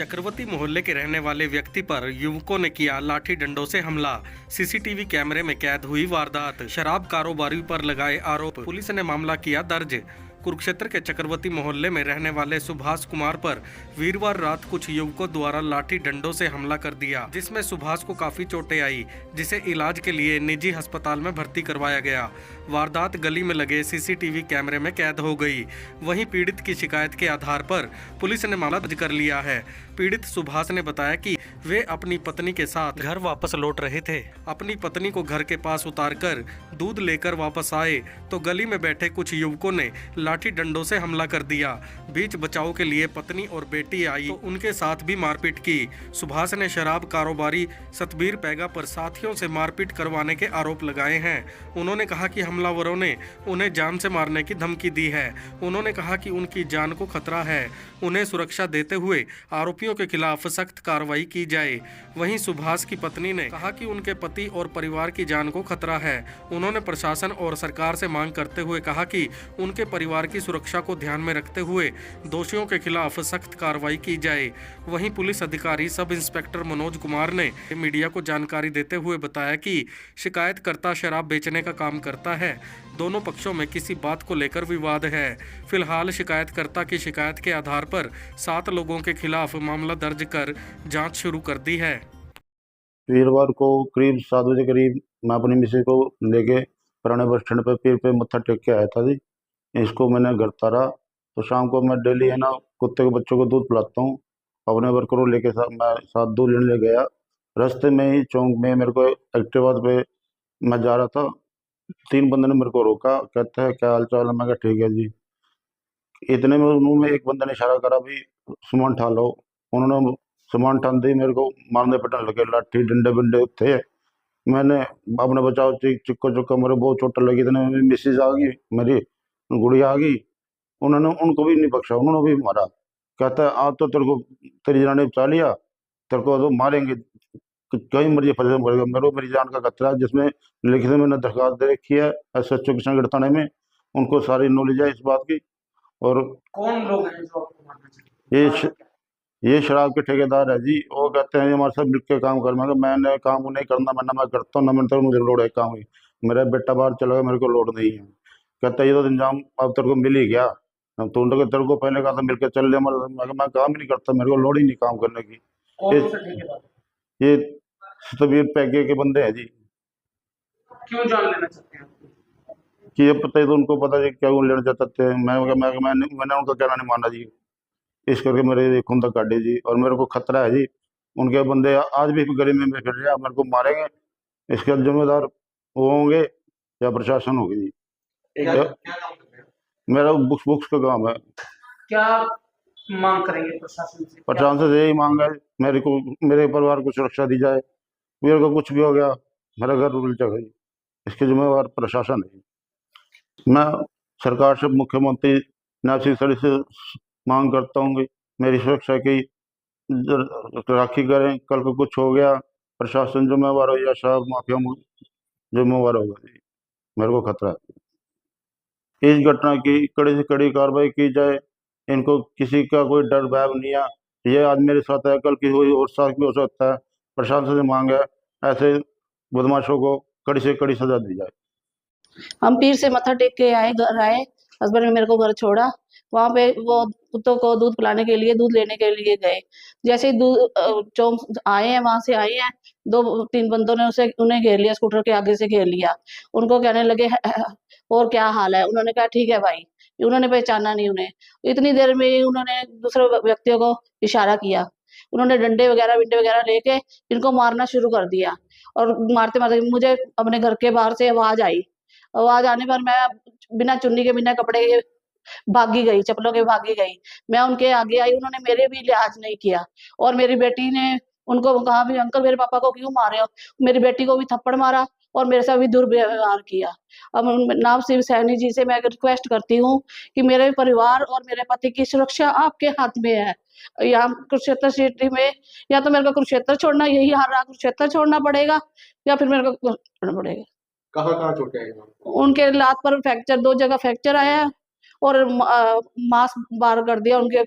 चक्रवर्ती मोहल्ले के रहने वाले व्यक्ति पर युवकों ने किया लाठी डंडों से हमला। सीसीटीवी कैमरे में कैद हुई वारदात। शराब कारोबारी पर लगाए आरोप। पुलिस ने मामला किया दर्ज। कुरुक्षेत्र के चक्रवर्ती मोहल्ले में रहने वाले सुभाष कुमार पर वीरवार रात कुछ युवकों द्वारा लाठी डंडों से हमला कर दिया, जिसमें सुभाष को काफी चोटें आई, जिसे इलाज के लिए निजी अस्पताल में भर्ती करवाया गया। वारदात गली में लगे सीसीटीवी कैमरे में कैद हो गई। वहीं पीड़ित की शिकायत के आधार पर पुलिस ने मामला दर्ज कर लिया है। पीड़ित सुभाष ने बताया कि वे अपनी पत्नी के साथ घर वापस लौट रहे थे। अपनी पत्नी को घर के पास उतारकर दूध लेकर वापस आए तो गली में बैठे कुछ युवकों ने लाठी डंडों से हमला कर दिया। बीच बचाव के लिए पत्नी और बेटी आई तो उनके साथ भी मारपीट की। सुभाष ने शराब कारोबारी सतबीर पैगा पर साथियों से मारपीट करवाने के आरोप लगाए हैं। उन्होंने कहा कि हमलावरों ने उन्हें जान से मारने की धमकी दी है। उन्होंने कहा कि उनकी जान को खतरा है, उन्हें सुरक्षा देते हुए आरोपियों के खिलाफ सख्त कार्रवाई की जाए। वहीं सुभाष की पत्नी ने कहा कि उनके पति और परिवार की जान को खतरा है। उन्होंने प्रशासन और सरकार से मांग करते हुए कहा कि उनके परिवार की सुरक्षा को ध्यान में रखते हुए दोषियों के खिलाफ सख्त कार्रवाई की जाए। वहीं पुलिस अधिकारी सब इंस्पेक्टर मनोज कुमार ने मीडिया को जानकारी देते हुए बताया कि शिकायतकर्ता शराब बेचने का काम करता है। दोनों पक्षों में किसी बात को लेकर विवाद है। फिलहाल शिकायतकर्ता की शिकायत के आधार पर 7 लोगों के खिलाफ मामला दर्ज कर जांच शुरू कर दी है। वीरवार को करीब 7 बजे करीब मैं अपनी मिसेज को लेके पुराने बस स्टैंड पे पीर पे मत्था टेक के आया था जी। इसको मैंने घर तारा तो शाम को मैं डेली है ना कुत्ते के बच्चों को दूध पिलाता हूँ। अपने वर्करों लेके मैं साथ दूध लेने ले गया। रास्ते में ही चौक में मेरे को एक्टिवा पे मैं जा रहा था। 3 बंदे ने मेरे को रोका, कहते हैं क्या हाल चाल है। मैं कहा ठीक है जी। इतने में उन्होंने एक बंदे ने इशारा करा भी सामान उठा लो। उन्होंने सामान उठाते ही मेरे को मारने पिटने लगे, लाठी डंडे बंडे थे। मैंने अपने बचाव चिक्को चुक्का मेरे बहुत चोट लगी। इतने में मिसेज आ गई, मेरी गुड़िया आ गई। उन्होंने उनको भी नहीं बख्शा, उन्होंने भी मारा। कहता है आज तो तेरे को तेरी जनाने बचा लिया, तेरे को तो मारेंगे, कहीं मर्जी फंसे मरेगा। मेरे को मेरी जान का खतरा है, जिसमें लिखित में मैंने दरखास्त दे रखी है SHO किशनगढ़ थाने में। उनको सारी नॉलेज है इस बात की। और कौन लोग हैं जो आपको मारना चाहते हैं? ये शराब के ठेकेदार है जी। वो कहते हैं हमारे साथ मिलकर काम कर। मैंने काम नहीं करना, मैं करता हूँ ना, मैंने तो मुझे लोड है काम ही। मेरा बेटा बाहर चला गया, मेरे को लोड नहीं है। कहता है ये तो इंजाम अब तेरे को मिल ही गया, तो तेरे को पहले कहा था मिलकर चल ले। मैं काम ही नहीं करता, मेरे को लोड ही नहीं काम करने की। कौन से ठेकेदार? ये सतबीर पैगे के बंदे हैं जी। क्यों जान लेना चाहते हैं? कि ये पता है तो उनको पता है क्या लेना चाहते हैं। मैंने उनका कहना नहीं माना जी। इस करके मेरे खून तक काटे जी। और मेरे को खतरा है जी, उनके बंदे आज भी गली में फिर रहे हैं, मेरे को मारेंगे। इसके जिम्मेदार वो होंगे या प्रशासन होगी जी। क्या काम करते हैं? मेरा बुक्स का काम है। क्या मांग करेंगे प्रशासन से? प्रशासन से यही मांग है मेरे परिवार को सुरक्षा दी जाए। मेरे को कुछ भी हो गया, मेरा घर उल जाएगा जी। इसके जिम्मेवार प्रशासन है। मैं सरकार से, मुख्यमंत्री नासिक सर से मांग करता हूँ कि मेरी सुरक्षा की राखी करें। कल को कुछ हो गया, प्रशासन जिम्मेवार हो या शराब माफिया जिम्मेवार होगा जी। मेरे को खतरा है। इस घटना की कड़ी से कड़ी कार्रवाई की जाए। इनको किसी का कोई डर भय नहीं है। ये आज मेरे साथ है, कल की कोई और साथ भी हो सकता है। प्रशासन से मांग है ऐसे बदमाशों को कड़ी से कड़ी सजा दी जाए। हम पीर से मत्था टेक के आए, घर आए। हस्बैंड ने मेरे को घर छोड़ा। वहां पे वो कुत्तों को दूध पिलाने के लिए, दूध लेने के लिए गए। जैसे ही दूध चौक आए हैं, वहां से आए हैं, 2-3 बंदों ने उन्हें घेर लिया, स्कूटर के आगे से घेर लिया। उनको कहने लगे और क्या हाल है। उन्होंने कहा ठीक है भाई। उन्होंने पहचाना नहीं उन्हें। इतनी देर में ही उन्होंने दूसरे व्यक्तियों को इशारा किया। उन्होंने डंडे वगैरह लेके इनको मारना शुरू कर दिया। और मारते मारते मुझे अपने घर के बाहर से आवाज आई। आवाज आने पर मैं बिना चुन्नी के, बिना कपड़े के भागी गई, चप्पलों के भागी गई। मैं उनके आगे आई, उन्होंने मेरे भी लिहाज नहीं किया। और मेरी बेटी ने उनको कहा भी अंकल मेरे पापा को क्यों मारे हो। मेरी बेटी को भी थप्पड़ मारा और मेरे साथ भी दुर्व्यवहार किया। अब नाम शिव सैनी जी से मैं रिक्वेस्ट करती हूँ कि मेरे परिवार और मेरे पति की सुरक्षा आपके हाथ में है। यहाँ कुरुक्षेत्र सिटी में या तो मेरे को कुरुक्षेत्र छोड़ना, यही हार रहा, कुरुक्षेत्र छोड़ना पड़ेगा या फिर मेरे को छोड़ना पड़ेगा। कहाँ चोटें आई? उनके लात पर फ्रैक्चर, 2 जगह फ्रैक्चर आया है और मांस बाहर कर दिया, उनके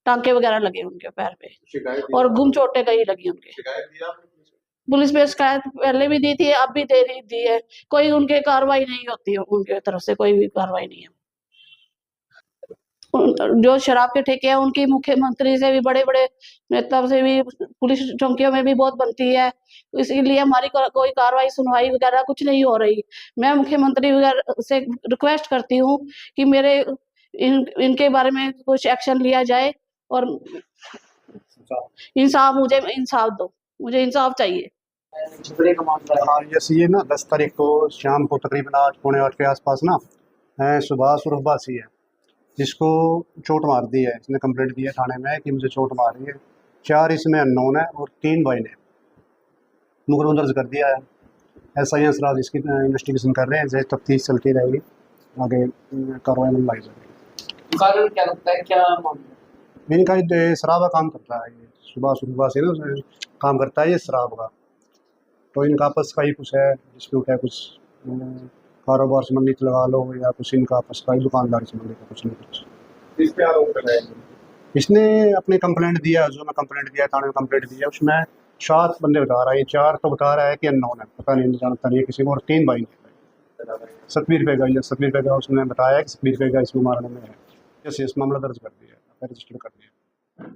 टांके वगैरह लगे उनके पैर पे और गुम चोटें कहीं लगी उनके। पुलिस पे शिकायत पहले भी दी थी, अब भी दे रही दी है, कोई उनके कार्रवाई नहीं होती है, उनके तरफ से कोई भी कार्रवाई नहीं है। जो शराब के ठेके हैं उनकी मुख्यमंत्री से भी, बड़े बड़े नेता से भी, पुलिस चौकियों में भी बहुत बनती है, इसीलिए हमारी कोई कार्रवाई सुनवाई वगैरह कुछ नहीं हो रही। मैं मुख्यमंत्री वगैरह से रिक्वेस्ट करती हूँ कि मेरे इनके बारे में कुछ एक्शन लिया जाए और इंसाफ, मुझे इंसाफ दो, मुझे इंसाफ चाहिए। झगड़े का मामला है। हाँ, ये ना 10 तारीख को शाम को तकरीबन 8 पौने 8 के आसपास ना सुभाष उर्फ बासी है, जिसको चोट मार दी है। इसने कंप्लेंट दी है थाने में कि मुझे चोट मार रही है। 4 इसमें अननोन है और 3 भाई ने मुकदमा दर्ज कर दिया है। SI असराज इसकी इन्वेस्टिगेशन कर रहे हैं, जैसे तफ्तीश चलती रहेगी, आगे कार्रवाई में लाई जाएगी। कारण क्या लगता है, क्या मामला है? इनका ये शराब का काम करता है, ये सुभाष उर्फ बासी ना उसमें काम करता है ये शराब का। तो इनका आपस का ही कुछ है, डिस्प्यूट है, कुछ कारोबार संबंधित लगा लो या कुछ इनका आपस का ही दुकानदारी संबंधित है, कुछ नहीं कुछ। इस पे आरोप लगाया गया। इसने अपनी कंप्लेंट दिया, जो मैं कंप्लेंट दिया थाने में कंप्लेंट दी है, उसमें 7 बंदे बता रहा है, 4 तो बता रहा है कि अननोन है, पता नहीं जानता नहीं है किसी को, और 3 भाई ने। सतवीर बेगा, ये सतवीर बेगा उसने बताया कि सतवीर बेगा इसमें मारने में है। जैसे इस मामला दर्ज कर दिया, रजिस्टर कर दिया।